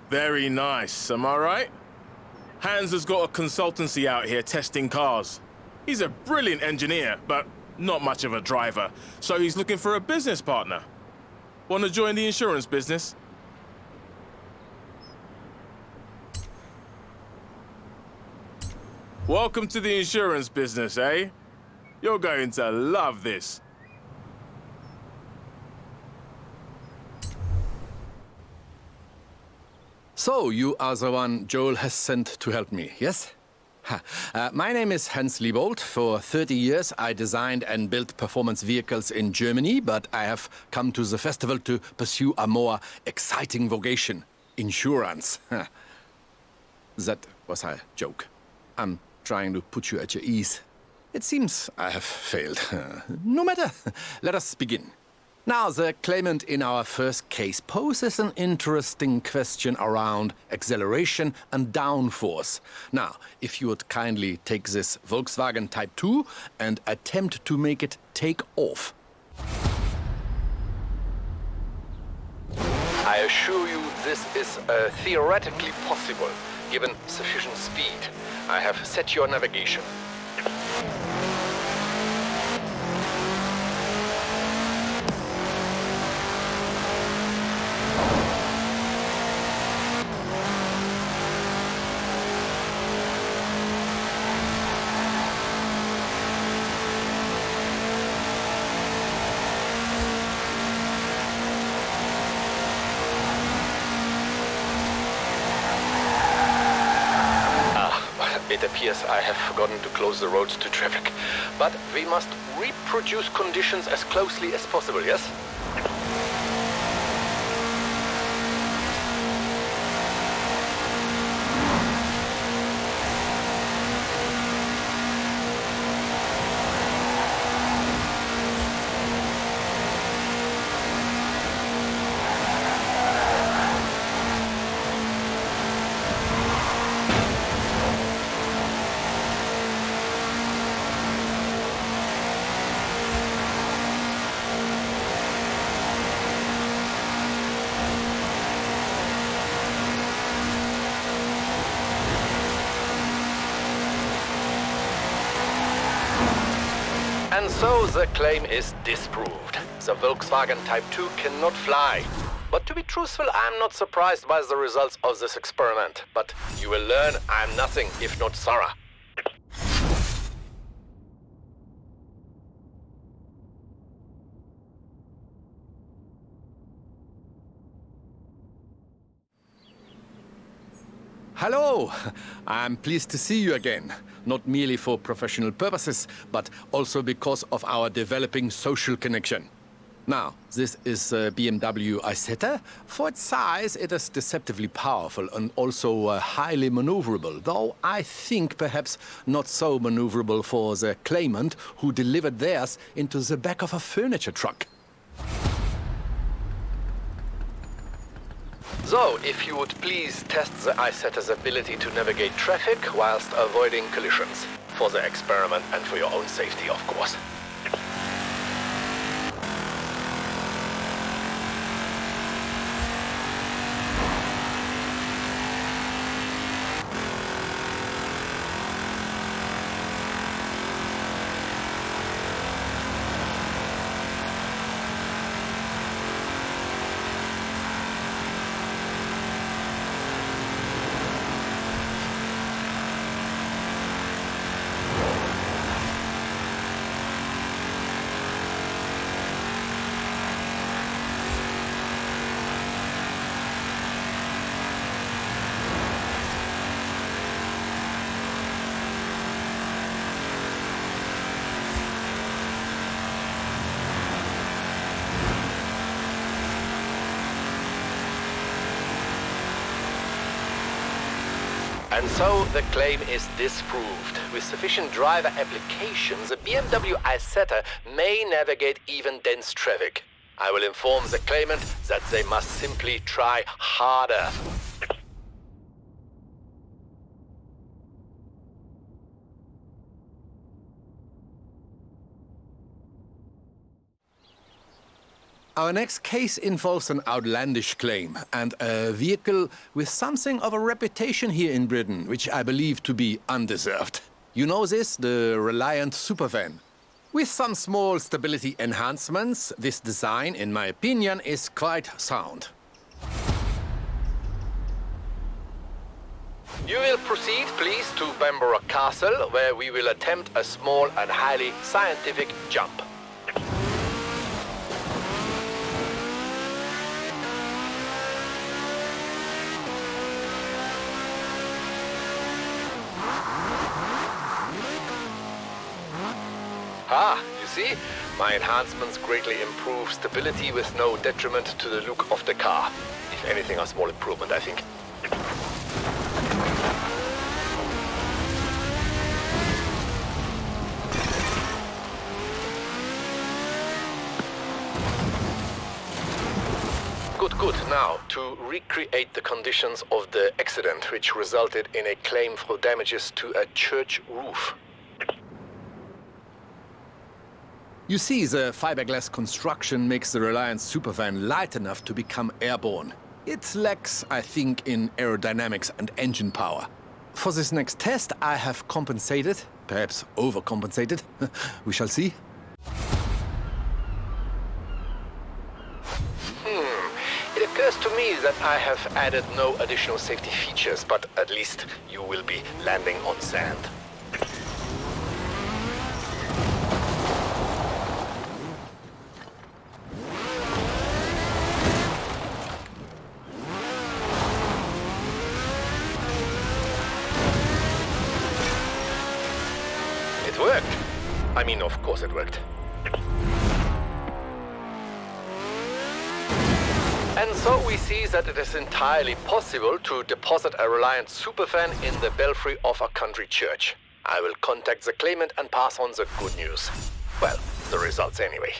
Very nice, am I right? Hans has got a consultancy out here testing cars. He's a brilliant engineer, but not much of a driver, so he's looking for a business partner. Want to join the insurance business? Welcome to the insurance business, eh? You're going to love this. So, you are the one Joel has sent to help me, yes? My name is Hans Liebold. For 30 years, I designed and built performance vehicles in Germany, but I have come to the festival to pursue a more exciting vocation, insurance. That was a joke. I'm trying to put you at your ease. It seems I have failed. No matter, let us begin. Now, the claimant in our first case poses an interesting question around acceleration and downforce. Now, if you would kindly take this Volkswagen Type 2 and attempt to make it take off. I assure you this is theoretically possible, given sufficient speed. I have set your navigation. It appears I have forgotten to close the roads to traffic. But we must reproduce conditions as closely as possible, yes? And so the claim is disproved. The Volkswagen Type 2 cannot fly. But to be truthful, I'm not surprised by the results of this experiment. But you will learn I'm nothing if not thorough. Hello! I'm pleased to see you again. Not merely for professional purposes, but also because of our developing social connection. Now, this is a BMW Isetta. For its size, it is deceptively powerful and also highly maneuverable, though I think perhaps not so maneuverable for the claimant who delivered theirs into the back of a furniture truck. So, if you would please test the Isetta's ability to navigate traffic whilst avoiding collisions. For the experiment and for your own safety, of course. And so the claim is disproved. With sufficient driver applications, the BMW Isetta may navigate even dense traffic. I will inform the claimant that they must simply try harder. Our next case involves an outlandish claim and a vehicle with something of a reputation here in Britain, which I believe to be undeserved. You know this, the Reliant Supervan. With some small stability enhancements, this design, in my opinion, is quite sound. You will proceed, please, to Bamborough Castle, where we will attempt a small and highly scientific jump. Ah, you see? My enhancements greatly improve stability with no detriment to the look of the car. If anything, a small improvement, I think. Good. Now, to recreate the conditions of the accident which resulted in a claim for damages to a church roof. You see, the fiberglass construction makes the Reliant Supervan light enough to become airborne. It lacks, I think, in aerodynamics and engine power. For this next test, I have compensated, perhaps overcompensated. We shall see. It occurs to me that I have added no additional safety features, but at least you will be landing on sand. It worked. I mean, of course it worked. And so we see that it is entirely possible to deposit a Reliant Supervan in the belfry of a country church. I will contact the claimant and pass on the good news. Well, the results anyway.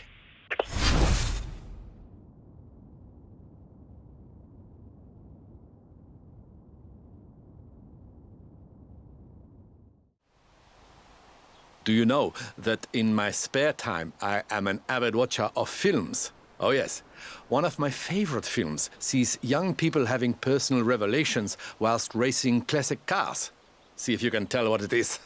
Do you know that in my spare time I am an avid watcher of films? Oh yes, one of my favorite films sees young people having personal revelations whilst racing classic cars. See if you can tell what it is.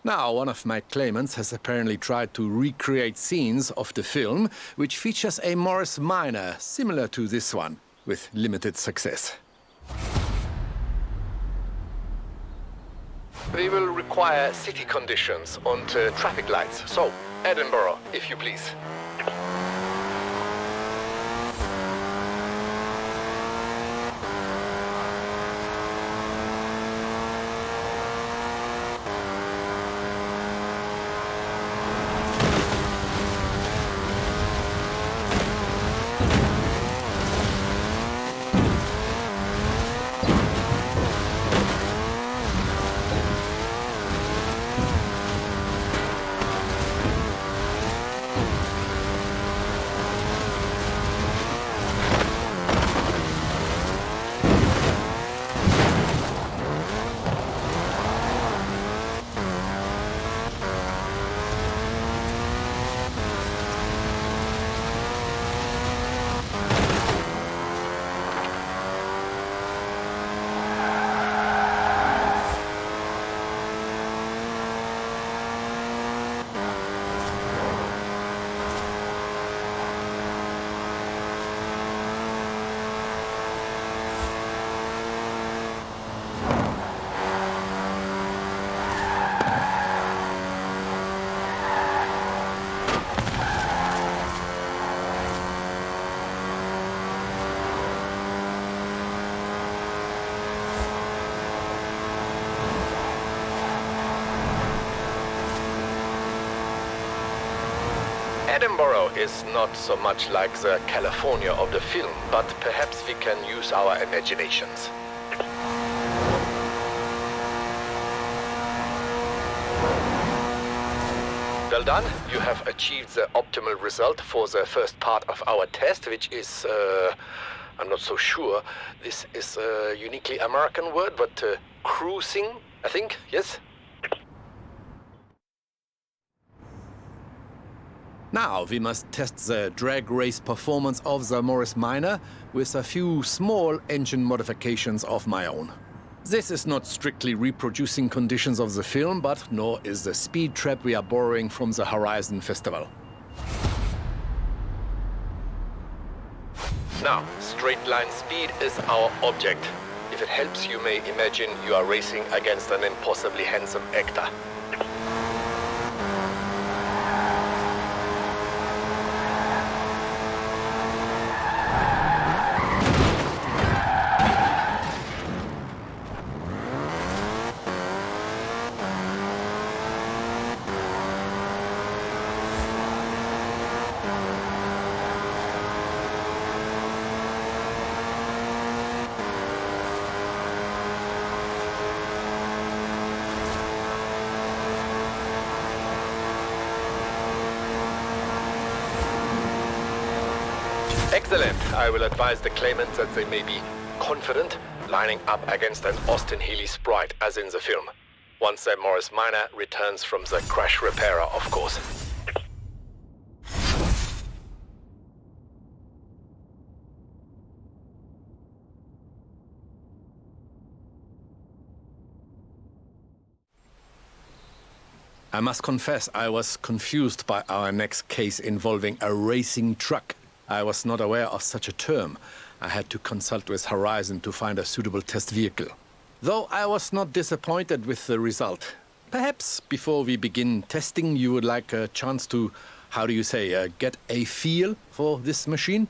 Now, one of my claimants has apparently tried to recreate scenes of the film, which features a Morris Minor similar to this one, with limited success. We will require city conditions and traffic lights. So, Edinburgh, if you please. Edinburgh is not so much like the California of the film, but perhaps we can use our imaginations. Well done. You have achieved the optimal result for the first part of our test, which is, I'm not so sure. This is a uniquely American word, but cruising, I think, yes? Now we must test the drag race performance of the Morris Minor with a few small engine modifications of my own. This is not strictly reproducing conditions of the film, but nor is the speed trap we are borrowing from the Horizon Festival. Now, straight line speed is our object. If it helps, you may imagine you are racing against an impossibly handsome actor. Excellent. I will advise the claimants that they may be confident lining up against an Austin Healey sprite, as in the film. Once the Morris Minor returns from the crash repairer, of course. I must confess I was confused by our next case involving a racing truck. I was not aware of such a term. I had to consult with Horizon to find a suitable test vehicle. Though I was not disappointed with the result. Perhaps before we begin testing, you would like a chance to, get a feel for this machine?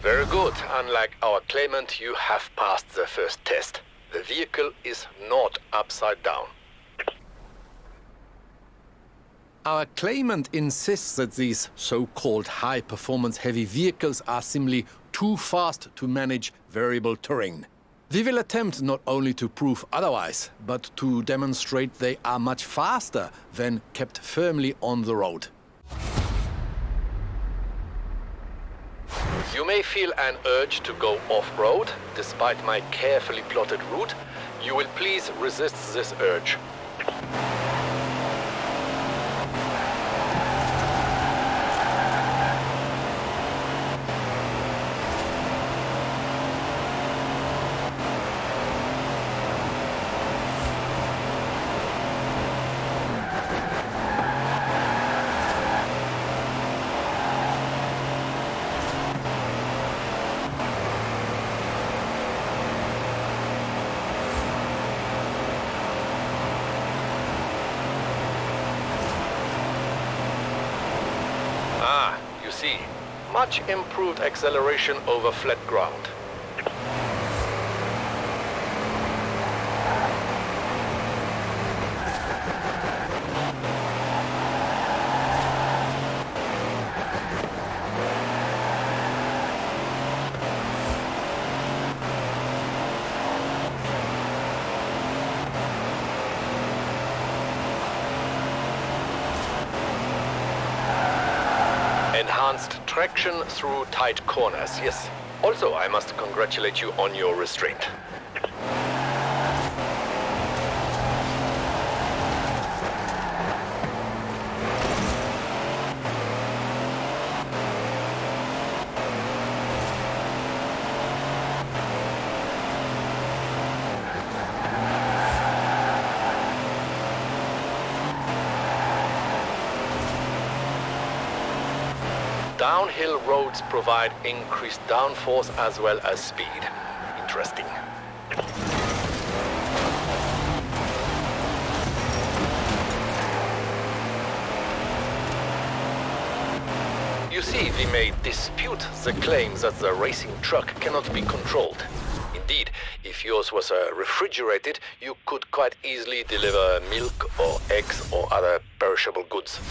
Very good. Unlike our claimant, you have passed the first test. The vehicle is not upside down. Our claimant insists that these so-called high-performance heavy vehicles are simply too fast to manage variable terrain. We will attempt not only to prove otherwise, but to demonstrate they are much faster when kept firmly on the road. You may feel an urge to go off-road, despite my carefully plotted route. You will please resist this urge. You see, much improved acceleration over flat ground. Enhanced traction through tight corners, yes. Also, I must congratulate you on your restraint. Downhill roads provide increased downforce as well as speed. Interesting. You see, we may dispute the claims that the racing truck cannot be controlled. Indeed, if yours was refrigerated, you could quite easily deliver milk or eggs or other perishable goods.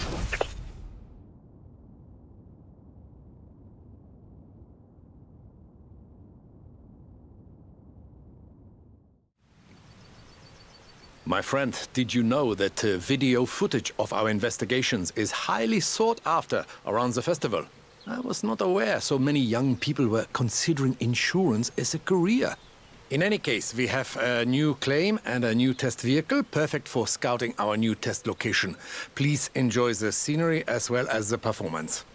My friend, did you know that video footage of our investigations is highly sought after around the festival? I was not aware so many young people were considering insurance as a career. In any case, we have a new claim and a new test vehicle, perfect for scouting our new test location. Please enjoy the scenery as well as the performance.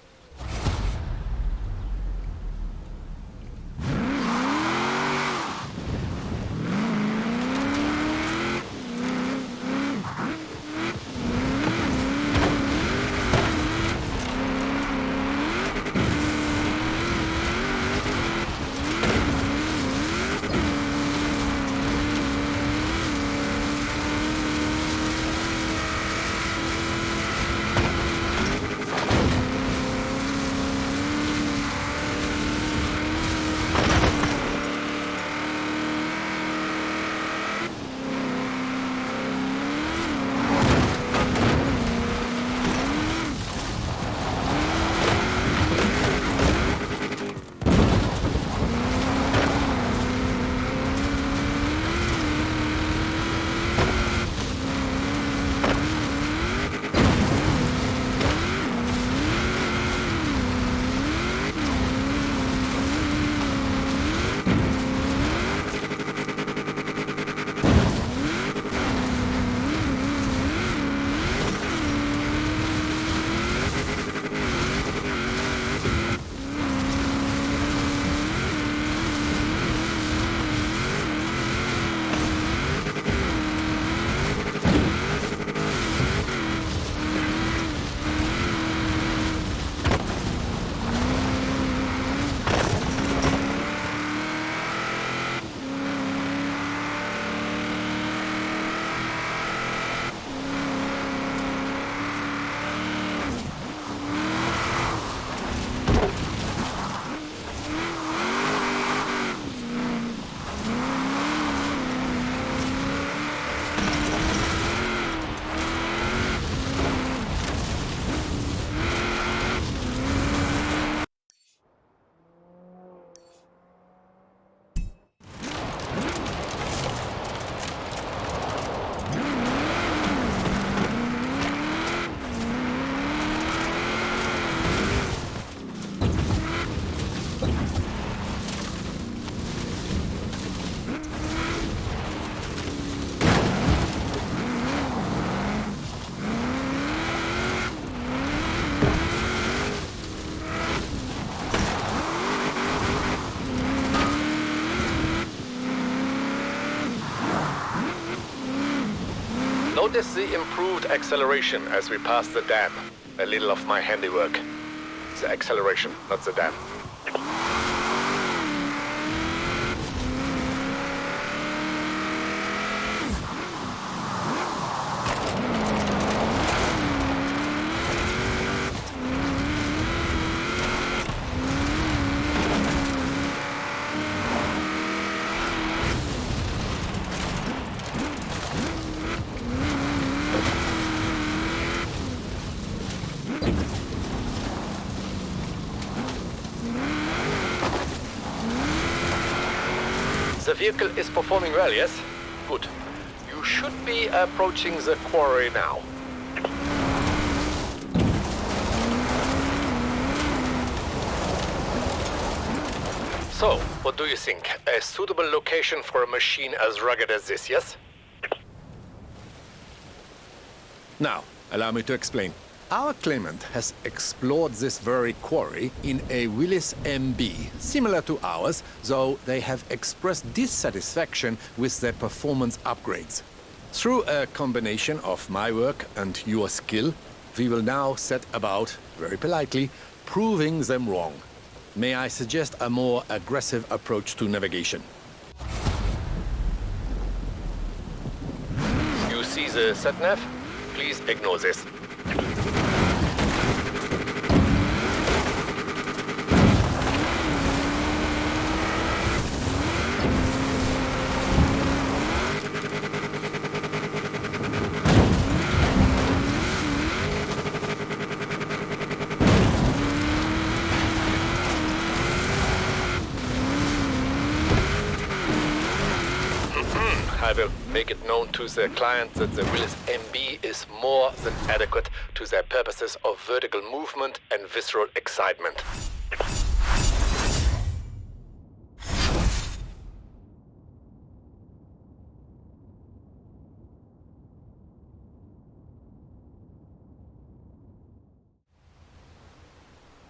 Notice the improved acceleration as we pass the dam. A little of my handiwork. The acceleration, not the dam. The vehicle is performing well, yes? Good. You should be approaching the quarry now. So, what do you think? A suitable location for a machine as rugged as this, yes? Now, allow me to explain. Our claimant has explored this very quarry in a Willys MB, similar to ours, though they have expressed dissatisfaction with their performance upgrades. Through a combination of my work and your skill, we will now set about, very politely, proving them wrong. May I suggest a more aggressive approach to navigation? You see the sat-nav? Please ignore this. I will make it known to the client that the Willis MB is more than adequate to their purposes of vertical movement and visceral excitement.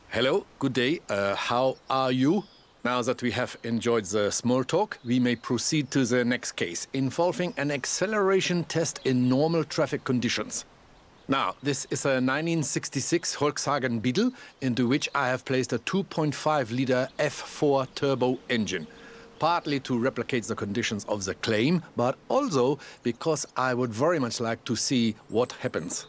Hello, good day. How are you? Now that we have enjoyed the small talk, we may proceed to the next case, involving an acceleration test in normal traffic conditions. Now, this is a 1966 Volkswagen Beetle, into which I have placed a 2.5-liter F4 turbo engine. Partly to replicate the conditions of the claim, but also because I would very much like to see what happens.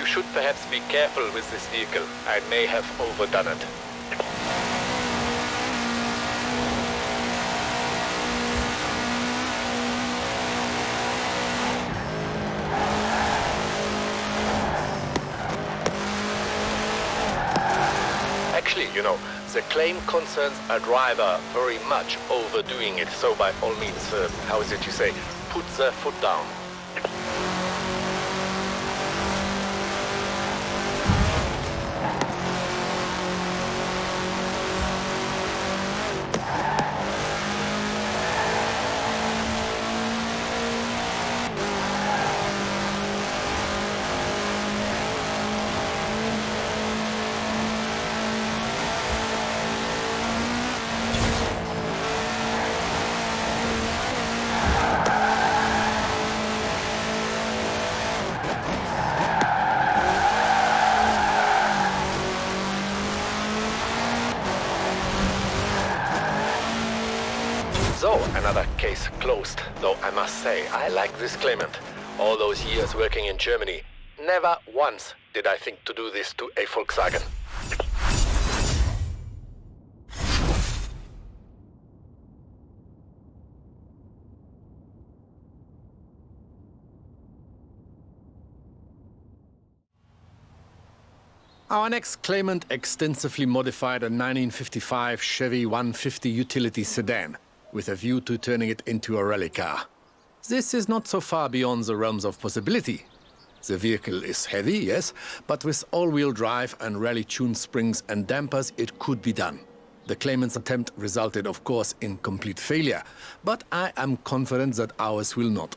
Should perhaps be careful with this vehicle. I may have overdone it. Actually, you know, the claim concerns a driver very much overdoing it. So by all means, how is it you say, put the foot down. So, another case closed. Though I must say, I like this claimant. All those years working in Germany, never once did I think to do this to a Volkswagen. Our next claimant extensively modified a 1955 Chevy 150 utility sedan, with a view to turning it into a rally car. This is not so far beyond the realms of possibility. The vehicle is heavy, yes, but with all-wheel drive and rally-tuned springs and dampers, it could be done. The claimant's attempt resulted, of course, in complete failure, but I am confident that ours will not.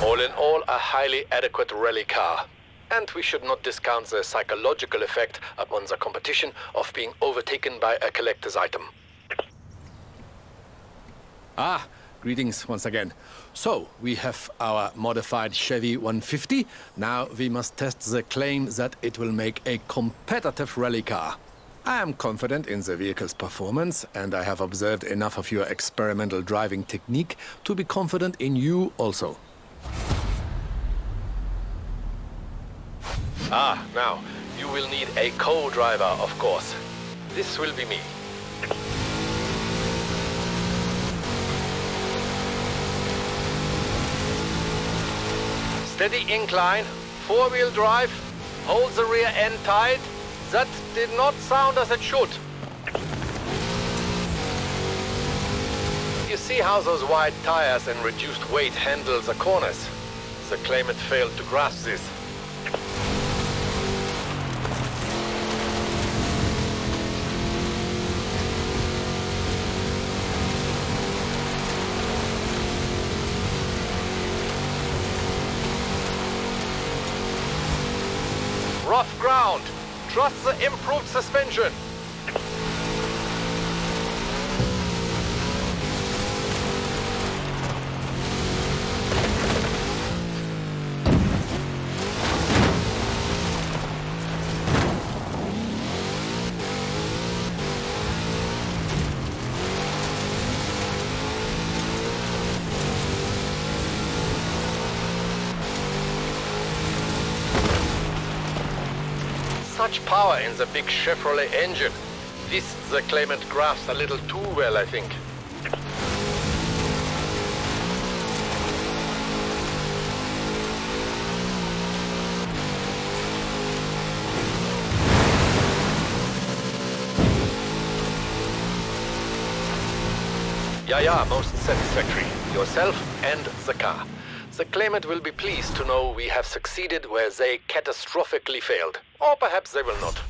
All in all, a highly adequate rally car. And we should not discount the psychological effect upon the competition of being overtaken by a collector's item. Ah, greetings once again. So, we have our modified Chevy 150. Now we must test the claim that it will make a competitive rally car. I am confident in the vehicle's performance, and I have observed enough of your experimental driving technique to be confident in you also. Ah, now, you will need a co-driver, of course. This will be me. Steady incline, four-wheel drive, hold the rear end tight. That did not sound as it should. You see how those wide tires and reduced weight handle the corners? The claimant failed to grasp this. Rough ground. Trust the improved suspension. Such power in the big Chevrolet engine. This the claimant grasps a little too well, I think. Yeah, most satisfactory. Yourself and the car. The claimant will be pleased to know we have succeeded where they catastrophically failed. Or perhaps they will not.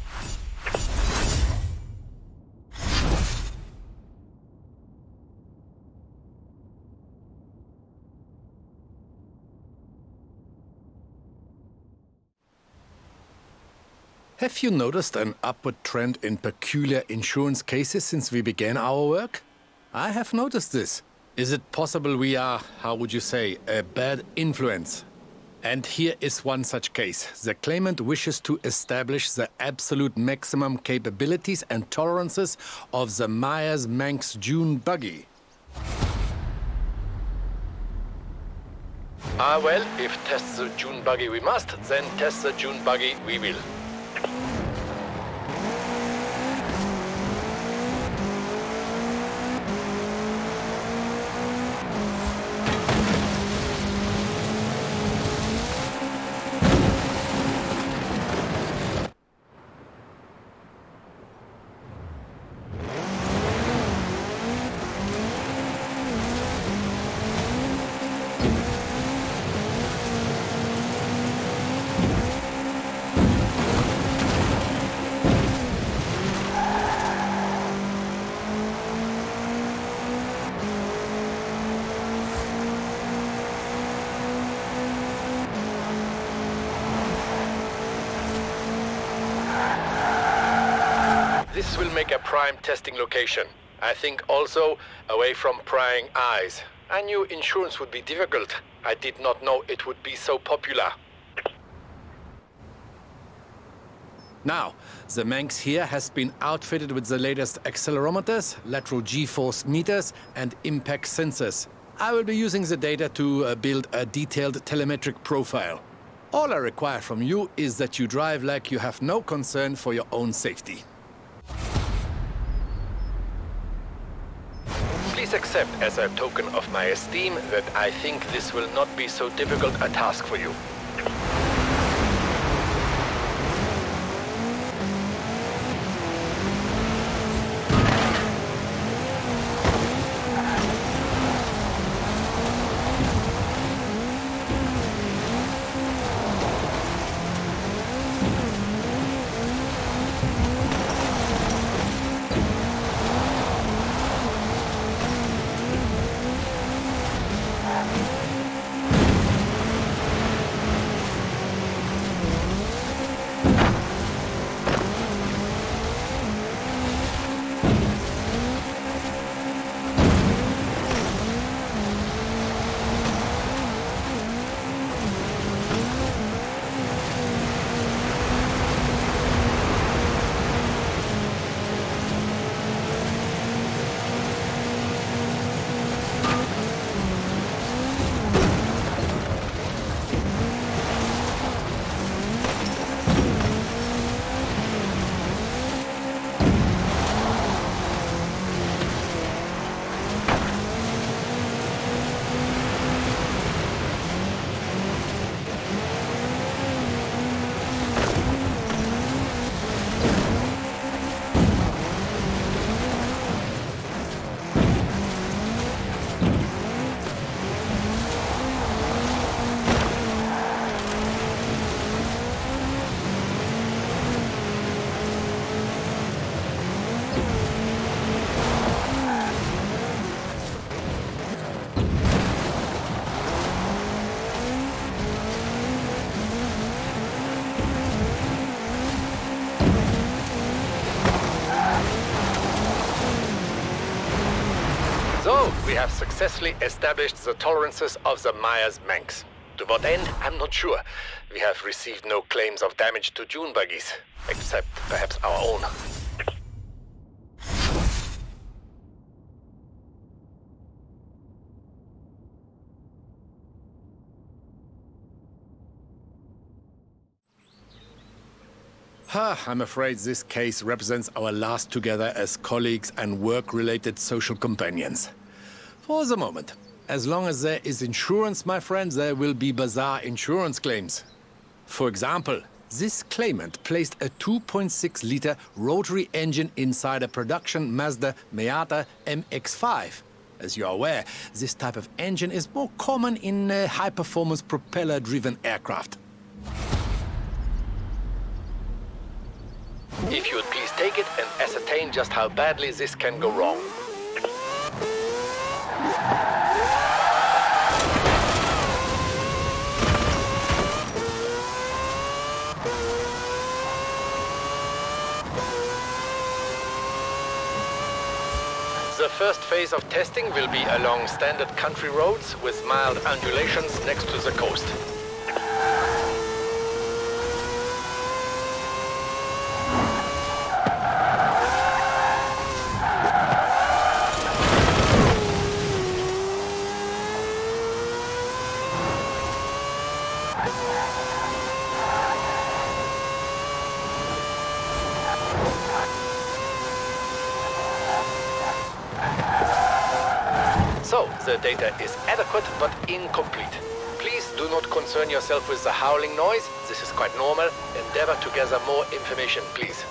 Have you noticed an upward trend in peculiar insurance cases since we began our work? I have noticed this. Is it possible we are, how would you say, a bad influence? And here is one such case. The claimant wishes to establish the absolute maximum capabilities and tolerances of the Myers-Manx Dune buggy. Well, if test the Dune buggy we must, then test the Dune buggy we will. will make a prime testing location. I think also away from prying eyes. I knew insurance would be difficult. I did not know it would be so popular. Now, the Manx here has been outfitted with the latest accelerometers, lateral G-force meters, and impact sensors. I will be using the data to build a detailed telemetric profile. All I require from you is that you drive like you have no concern for your own safety. Please accept as a token of my esteem that I think this will not be so difficult a task for you. So, we have successfully established the tolerances of the Myers Manx. To what end, I'm not sure. We have received no claims of damage to dune buggies, except perhaps our own. I'm afraid this case represents our last together as colleagues and work-related social companions. For the moment. As long as there is insurance, my friends, there will be bizarre insurance claims. For example, this claimant placed a 2.6-liter rotary engine inside a production Mazda Miata MX-5. As you're aware, this type of engine is more common in high-performance propeller-driven aircraft. If you would please take it and ascertain just how badly this can go wrong. The first phase of testing will be along standard country roads with mild undulations next to the coast. So, the data is adequate but incomplete. Please do not concern yourself with the howling noise. This is quite normal. Endeavor to gather more information, please.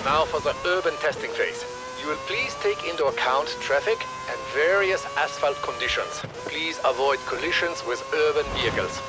Now for the urban testing phase. You will please take into account traffic and various asphalt conditions. Please avoid collisions with urban vehicles.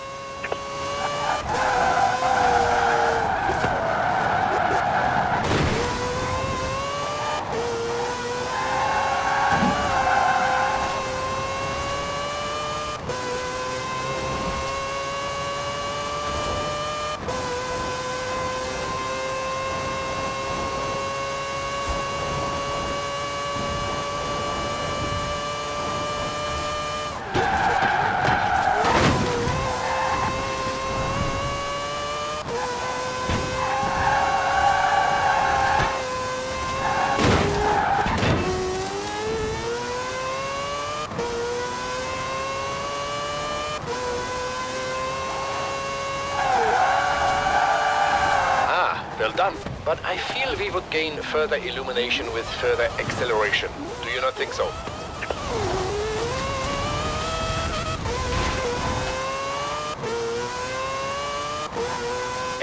Well done. But I feel we would gain further illumination with further acceleration. Do you not think so?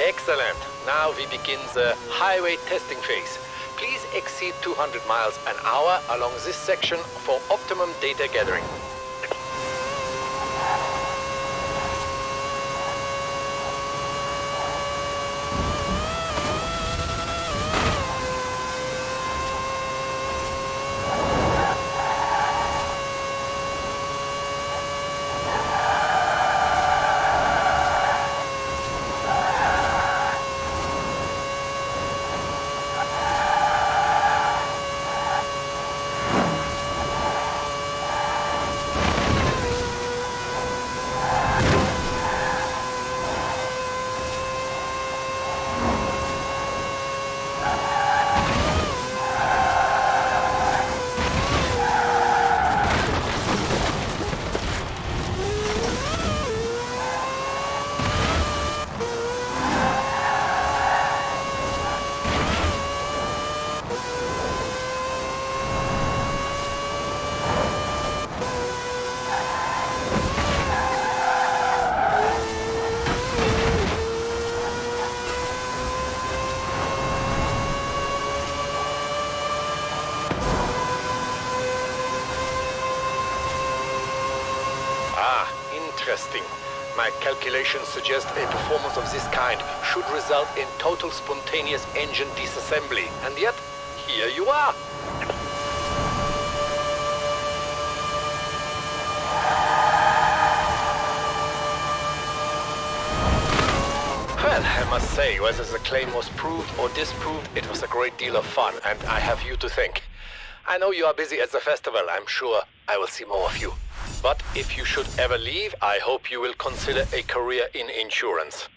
Excellent. Now we begin the highway testing phase. Please exceed 200 miles an hour along this section for optimum data gathering. Interesting. My calculations suggest a performance of this kind should result in total spontaneous engine disassembly. And yet, here you are. Well, I must say, whether the claim was proved or disproved, it was a great deal of fun, and I have you to thank. I know you are busy at the festival. I'm sure I will see more of you. But if you should ever leave, I hope you will consider a career in insurance.